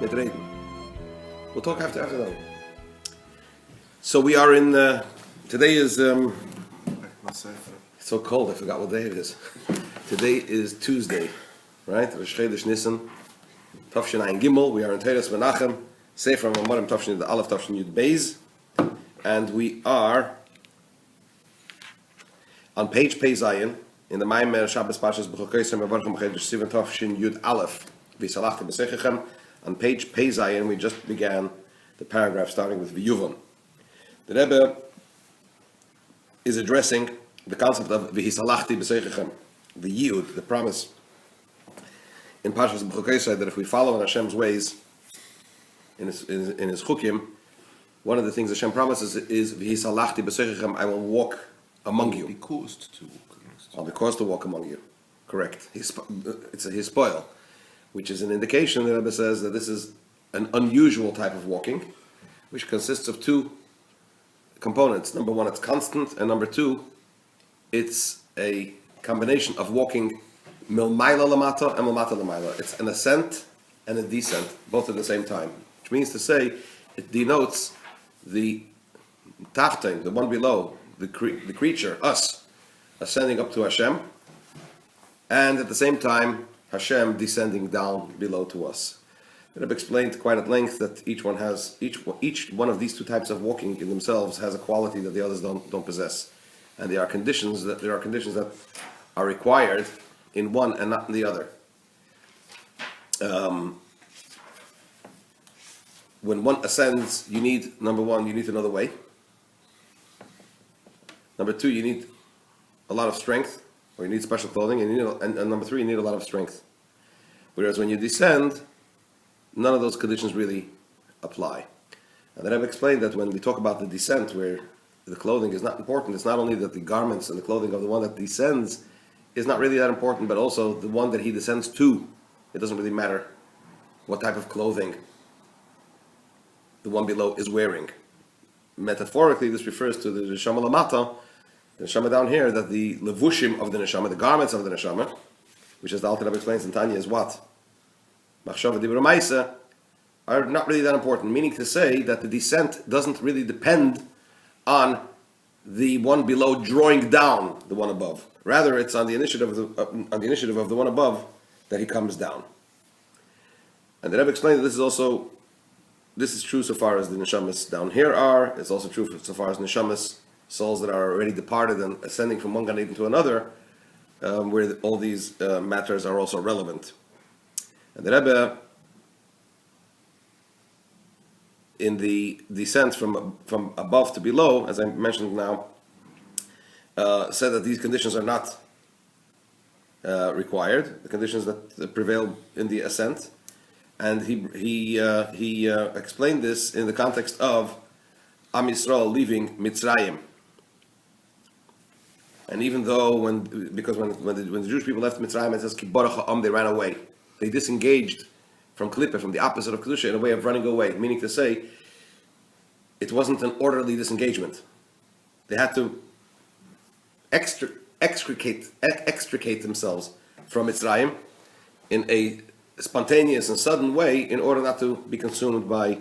mit reden. We'll talk after that. So we are in, today is, it's so cold, I forgot what day it is. Today is Tuesday, right? Rosh Chodesh Nisan, Tafshin Ayin Gimel. We are in Teres Menachem, Sefer HaMamorim Tafshin Yud Aleph, Tafshin Yud Beis. And we are on page Pei Zayin, in the Maimer Shabbos Pashas B'Chokeisem Mevarchem Chodesh Sivan Tafshin Yud Aleph, Vhishalachti B'Seichechem. On page Pei Zayin, we just began the paragraph starting with V'Yuvon. The Rebbe is addressing the concept of V'Hishalachti B'Seichechem, the Yud, the promise in Pashas B'Chokeisem that if we follow in Hashem's ways, in his Chukim, one of the things Hashem promises is V'Hishalachti B'Seichechem, I will walk among you. Be caused to walk amongst you. I'll be caused to walk among you. Correct. It's his spoil, which is an indication, the Rebbe says, that this is an unusual type of walking, which consists of two components. Number one, it's constant, and number two, it's a combination of walking milmaila lamata and milmata lamaila. It's an ascent and a descent, both at the same time, which means to say it denotes the taftain, the one below, the creature, us, ascending up to Hashem, and at the same time, Hashem descending down below to us. I've explained quite at length that each one of these two types of walking in themselves has a quality that the others don't possess, and there are conditions that are required in one and not in the other. When one ascends, you need, number one, you need to know the way. Number two, you need a lot of strength, or you need special clothing, and number three, you need a lot of strength. Whereas when you descend, none of those conditions really apply. And then I've explained that when we talk about the descent, where the clothing is not important, it's not only that the garments and the clothing of the one that descends is not really that important, but also the one that he descends to. It doesn't really matter what type of clothing the one below is wearing. Metaphorically, this refers to the neshama lamata, the neshama down here, that the levushim of the neshama, the garments of the neshama, which as the Alter Rebbe explains in Tanya is what? Machshava dibur ma'aseh, are not really that important, meaning to say that the descent doesn't really depend on the one below drawing down the one above. Rather, it's on the initiative of the one above that he comes down. And the Rebbe explained that this is true so far as the neshamas down here are. It's also true so far as neshamas, souls that are already departed and ascending from one Gan Eden to another, where all these matters are also relevant. And the Rebbe, in the descent from above to below, as I mentioned now, said that these conditions are not required, the conditions that prevail in the ascent. And he explained this in the context of Am Yisrael leaving Mitzrayim. And even though when the Jewish people left Mitzrayim, it says Ki Baruch Ha'am, they ran away. They disengaged from Klippa, from the opposite of Kedusha, in a way of running away, meaning to say it wasn't an orderly disengagement. They had to extricate themselves from Mitzrayim in a spontaneous and sudden way in order not to be consumed by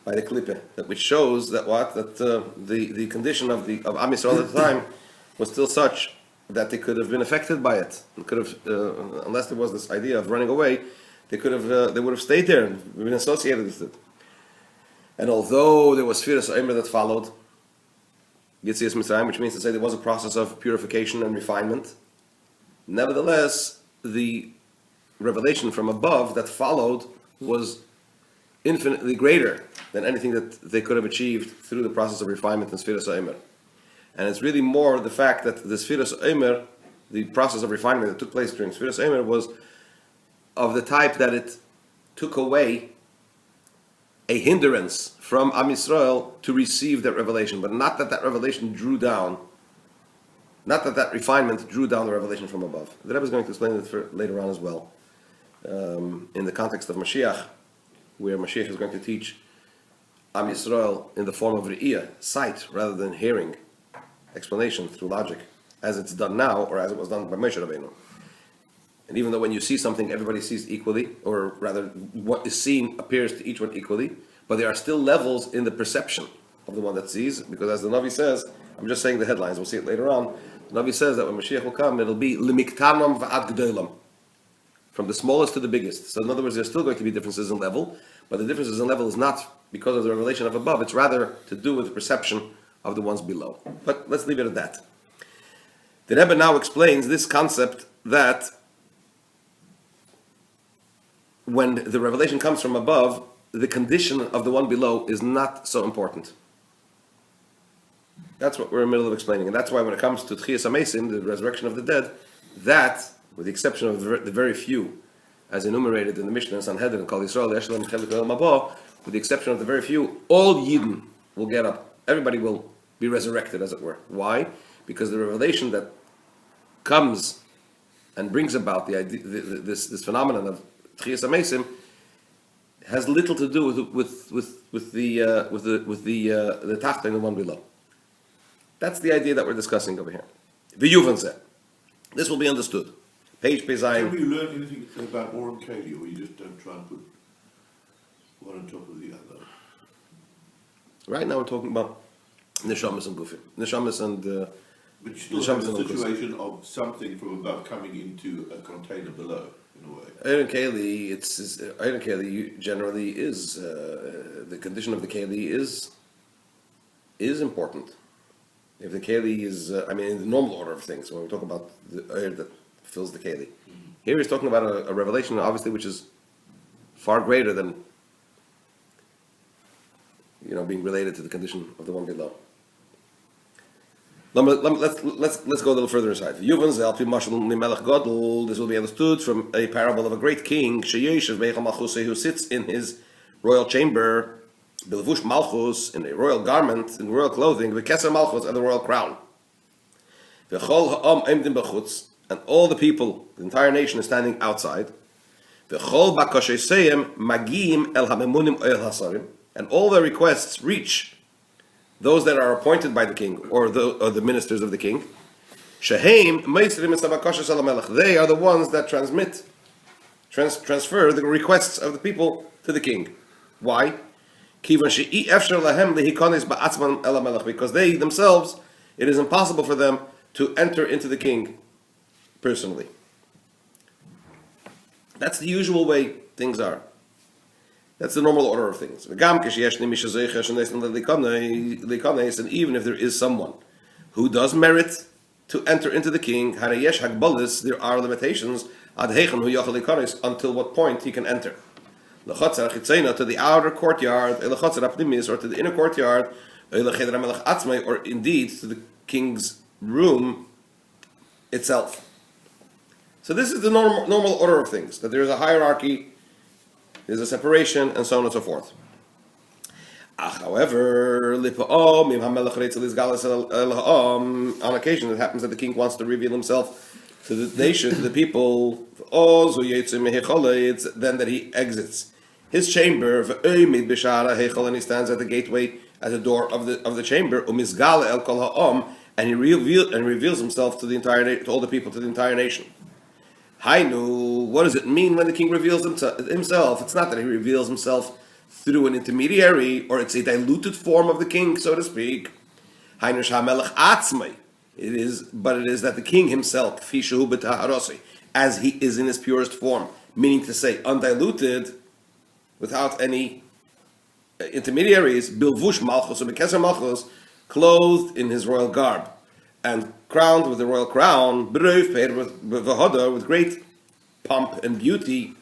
the Klippa, which shows that the condition of Am Yisrael at the time was still such that they could have been affected by it. It could have, unless there was this idea of running away, they would have stayed there and been associated with it. And although there was Sfiras Omer that followed Yetzias Mitzrayim, which means to say there was a process of purification and refinement, nevertheless, the revelation from above that followed was infinitely greater than anything that they could have achieved through the process of refinement in Sfiras Omer. And it's really more the fact that the Sfiras Omer, the process of refinement that took place during Sfiras Omer, was of the type that it took away a hindrance from Am Yisrael to receive that revelation, but not that revelation drew down, not that refinement drew down the revelation from above. The Rebbe is going to explain it later on as well, in the context of Mashiach, where Mashiach is going to teach Am Yisrael in the form of Re'iyah, sight, rather than hearing, explanation through logic, as it's done now, or as it was done by Moshe Rabbeinu. And even though when you see something, everybody sees equally, or rather, what is seen appears to each one equally, but there are still levels in the perception of the one that sees, because as the Navi says, I'm just saying the headlines, we'll see it later on, the Navi says that when Mashiach will come, it'll be limiktanam va'ad g'dolam, from the smallest to the biggest. So in other words, there's still going to be differences in level, but the differences in level is not because of the revelation of above, it's rather to do with the perception of the ones below. But let's leave it at that. The Rebbe now explains this concept that when the revelation comes from above, the condition of the one below is not so important. That's what we're in the middle of explaining. And that's why when it comes to Tchias HaMesim, the resurrection of the dead, that, with the exception of the very few, as enumerated in the Mishnah and Sanhedrin and Kol Yisrael, Yeshalom Chelik Olam Haba, with the exception of the very few, all Yidden will get up. Everybody will be resurrected, as it were. Why? Because the revelation that comes and brings about the idea, this phenomenon of Tchias HaMesim has little to do with the Tachta and the one below. That's the idea that we're discussing over here. V'yuvan. This will be understood. Page Pezayin. Have you learned anything about Or and Kali, or you just don't try and put one on top of the other? Right now we're talking about Neshamas and Gufim. Neshamas and... But you still have a situation of something from above coming into a container below, in a way. Iron Kali generally is, the condition of the Kali is important. If the Kali is, in the normal order of things, when we talk about the air that fills the Kali. Here he's talking about a revelation, obviously, which is far greater than, being related to the condition of the one below. Let's go a little further inside. This will be understood from a parable of a great king, who sits in his royal chamber, Bilvush Malchus, in a royal garment, in royal clothing, V'keser Malchus, and the royal crown. And all the people, the entire nation, is standing outside. And all their requests reach those that are appointed by the king, or the ministers of the king. They are the ones that transfer the requests of the people to the king. Why? Because they themselves, it is impossible for them to enter into the king personally. That's the usual way things are. That's the normal order of things. And even if there is someone who does merit to enter into the king, there are limitations until what point he can enter. To the outer courtyard, or to the inner courtyard, or indeed to the king's room itself. So this is the normal order of things, that there is a hierarchy, there's a separation, and so on and so forth. However, on occasion it happens that the king wants to reveal himself to the nation, to the people, it's then that he exits his chamber, and he stands at the gateway, at the door of the chamber, and he reveals himself to all the people, to the entire nation. Hainu, what does it mean when the king reveals himself? It's not that he reveals himself through an intermediary, or it's a diluted form of the king, so to speak. Hainu shamelech atzmai. It is that the king himself, as he is in his purest form, meaning to say undiluted, without any intermediaries, bilvush malchus or bekeser malchus, clothed in his royal garb, and crowned with the royal crown, with great pomp and beauty.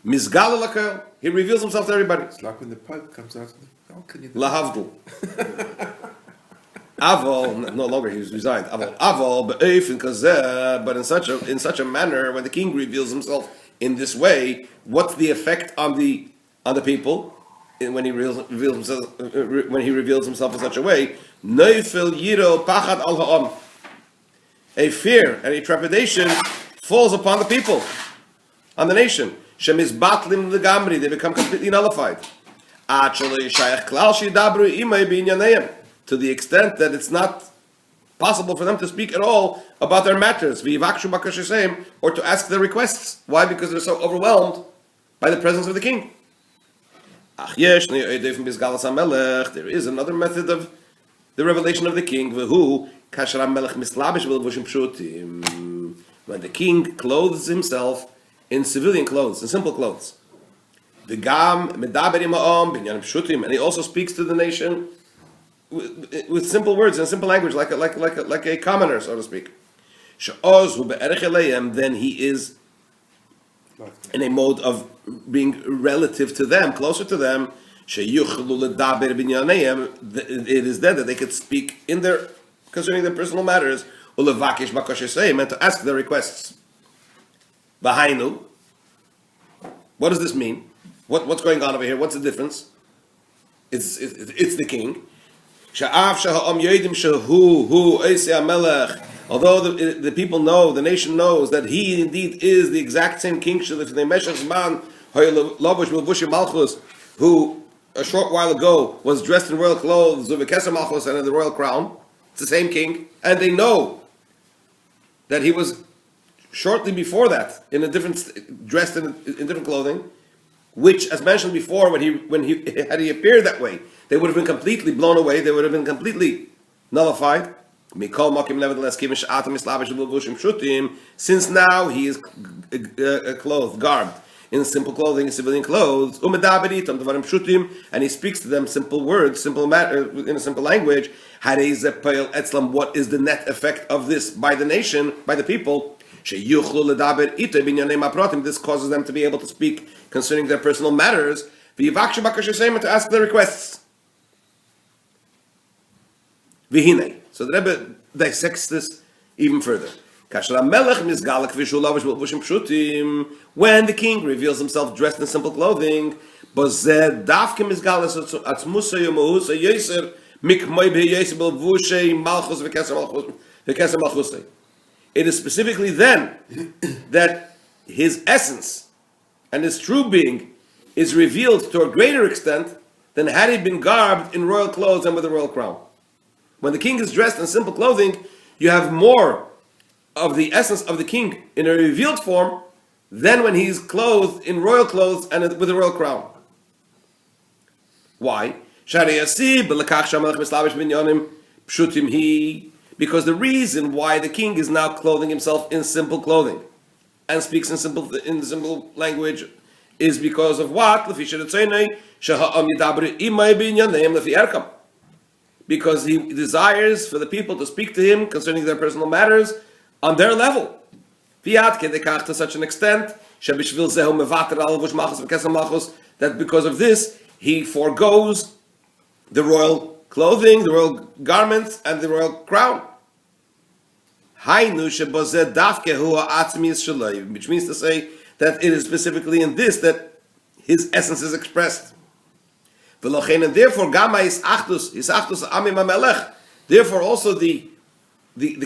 Mizgal, he reveals himself to everybody. It's like when the Pope comes out of the balcony. Lahavdul. Aval, no longer he's resigned. Aval, but in such a manner, when the king reveals himself in this way, what's the effect on the people? When he reveals himself in such a way, neufel yiro pachad al ha'am, a fear and a trepidation falls upon the people, on the nation. Shemiz batlim legamri, they become completely nullified. To the extent that it's not possible for them to speak at all about their matters, or to ask their requests. Why? Because they're so overwhelmed by the presence of the king. There is another method of the revelation of the king. When the king clothes himself in civilian clothes, in simple clothes. And he also speaks to the nation with simple words and simple language, like a commoner, so to speak. Then he is in a mode of being relative to them, closer to them. It is then that they could speak in their concerning their personal matters, and to ask their requests. What does this mean? What's going on over here? What's the difference? It's the king. Although the people know, the nation knows that he indeed is the exact same king who a short while ago was dressed in royal clothes and in the royal crown. It's the same king, and they know that he was shortly before that in a different dressed in different clothing, which, as mentioned before, when he had he appeared that way, they would have been completely blown away. They would have been completely nullified. Nevertheless, since now he is clothed, garbed in simple clothing, in civilian clothes, and he speaks to them simple words, simple matter, in a simple language. What is the net effect of this by the nation, by the people? This causes them to be able to speak concerning their personal matters, to ask their requests. So the Rebbe dissects this even further. When the king reveals himself dressed in simple clothing, it is specifically then that his essence and his true being is revealed to a greater extent than had he been garbed in royal clothes and with a royal crown. When the king is dressed in simple clothing, you have more of the essence of the king in a revealed form than when he's clothed in royal clothes and with a royal crown. Why? Because the reason why the king is now clothing himself in simple clothing and speaks in simple language is because of what? Because he desires for the people to speak to him concerning their personal matters on their level. To such an extent that because of this he forgoes the royal clothing, the royal garments, and the royal crown. Which means to say that it is specifically in this that his essence is expressed. And therefore, therefore also the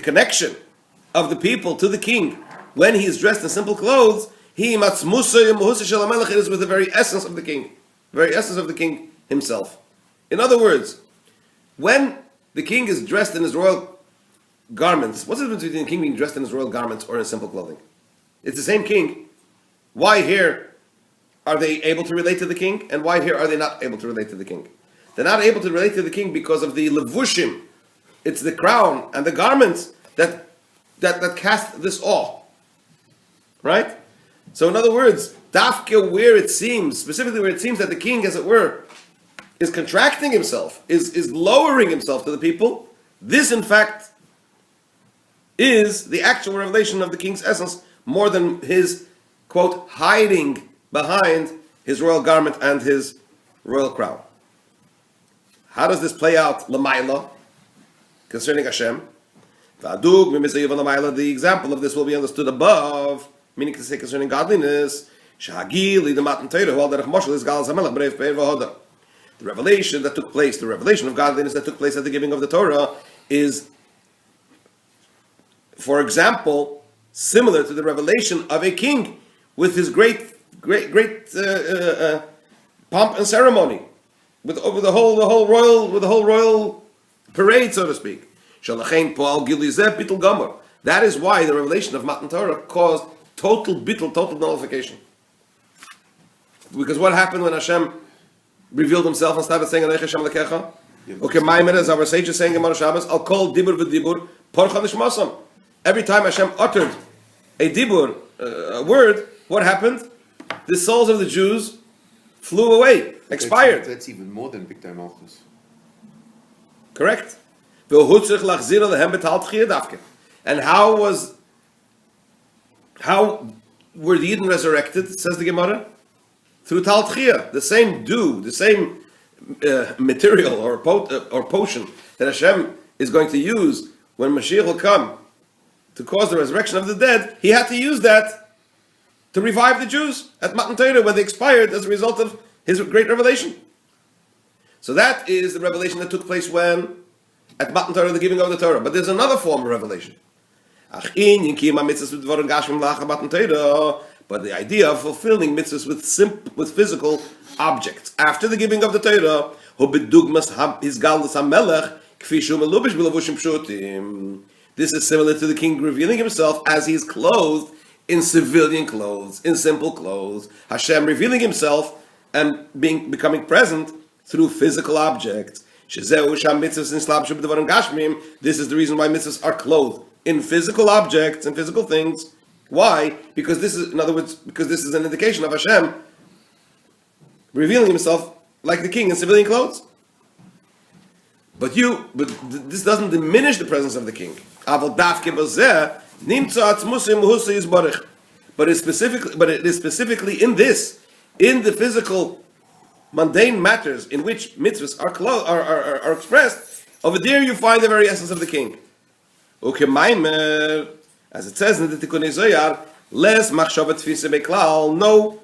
connection of the people to the king when he is dressed in simple clothes, it is with the very essence of the king, very essence of the king himself. In other words, when the king is dressed in his royal garments, what's the difference between the king being dressed in his royal garments or in simple clothing? It's the same king. Why here are they able to relate to the king, and why here are they not able to relate to the king? They're not able to relate to the king because of the levushim. It's the crown and the garments that cast this awe. Right? So in other words, dafke, where it seems, specifically where it seems that the king, as it were, is contracting himself, is lowering himself to the people, this in fact is the actual revelation of the king's essence more than his, quote, hiding behind his royal garment and his royal crown. How does this play out, Lamaila, concerning Hashem? The example of this will be understood above, meaning to say concerning godliness. The revelation that took place, the revelation of godliness that took place at the giving of the Torah is, for example, similar to the revelation of a king with his great pomp and ceremony, with the whole royal parade, so to speak. Shalachein poal gili zeh bitul gomer. That is why the revelation of Matan Torah caused total bitul, total nullification. Because what happened when Hashem revealed himself and started saying Anochi Hashem Elokecha? Okay, Maimed, as our sage is saying in Gemara Shabbos, I'll call dibur v'dibur porcha nishmasam. Every time Hashem uttered a dibur, a word, what happened? The souls of the Jews flew away, expired. That's even more than Big Time Malchus. Correct. And how were the Yidden resurrected? Says the Gemara, through Tal Tchiyah, the same dew, the same material or potion that Hashem is going to use when Mashiach will come to cause the resurrection of the dead. He had to use that to revive the Jews at Matan Torah when they expired as a result of his great revelation. So that is the revelation that took place when? At Matan Torah, the giving of the Torah. But there's another form of revelation. But the idea of fulfilling mitzvahs with physical objects. After the giving of the Torah, this is similar to the king revealing himself as he is clothed in civilian clothes, in simple clothes. Hashem revealing himself and becoming present through physical objects. This is the reason why mitzvahs are clothed in physical objects and physical things. Why? Because this is, in other words, because this is an indication of Hashem revealing himself like the king in civilian clothes. But this doesn't diminish the presence of the king. But it is specifically in the physical, mundane matters in which mitzvahs are expressed. Over there, you find the very essence of the king. As it says in the Tikkunei Zohar, les machshava tfisa beklal, no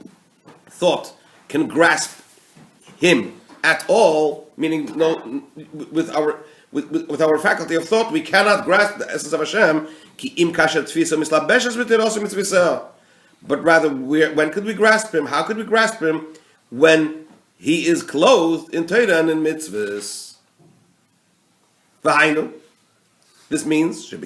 thought can grasp him at all. Meaning, no, with our faculty of thought, we cannot grasp the essence of Hashem. Ki im kasher tfisa mislabeshes v'tirosu mitzvisa. But rather, when could we grasp him? How could we grasp him when he is clothed in Torah and in mitzvahs? V'hainu. This means it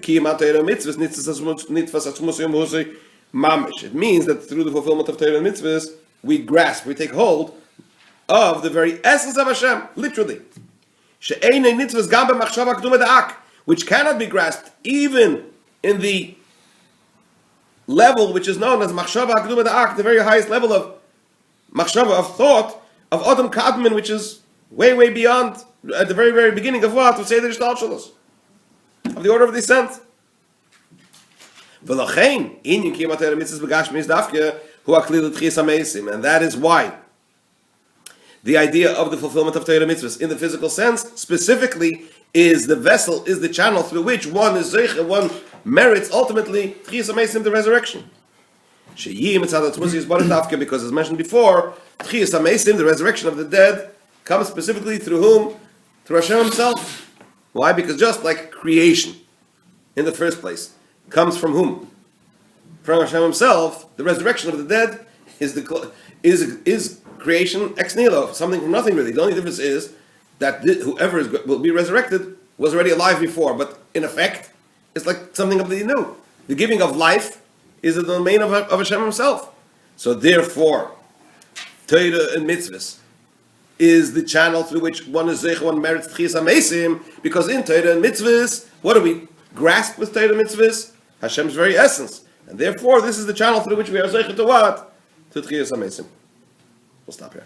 means that through the fulfillment of Torah and mitzvahs, we grasp, we take hold of the very essence of Hashem, literally. Which cannot be grasped even in the level which is known as machshava akduma da'ak, the very highest level of machshava, of thought, of Adam Kadmon, which is way, way beyond, at the very, very beginning of what? Of Seder Shtalshalos, of the order of descent. And that is why the idea of the fulfillment of Torah mitzvahs in the physical sense specifically is the vessel, is the channel through which one is zeich and one merits ultimately the resurrection. Because as mentioned before, the resurrection of the dead comes specifically through whom? Through Hashem himself. Why? Because just like creation in the first place comes from whom? From Hashem himself. The resurrection of the dead is creation ex nihilo, something from nothing really. The only difference is that whoever will be resurrected was already alive before, but in effect, it's like something completely new. The giving of life is the domain of Hashem himself. So therefore, Torah and mitzvahs is the channel through which one is zeich, one merits tchias hamesim, because in Torah and mitzvahs, what do we grasp with Torah and mitzvahs? Hashem's very essence. And therefore, this is the channel through which we are zeich to what? To tchias hamesim. We'll stop here.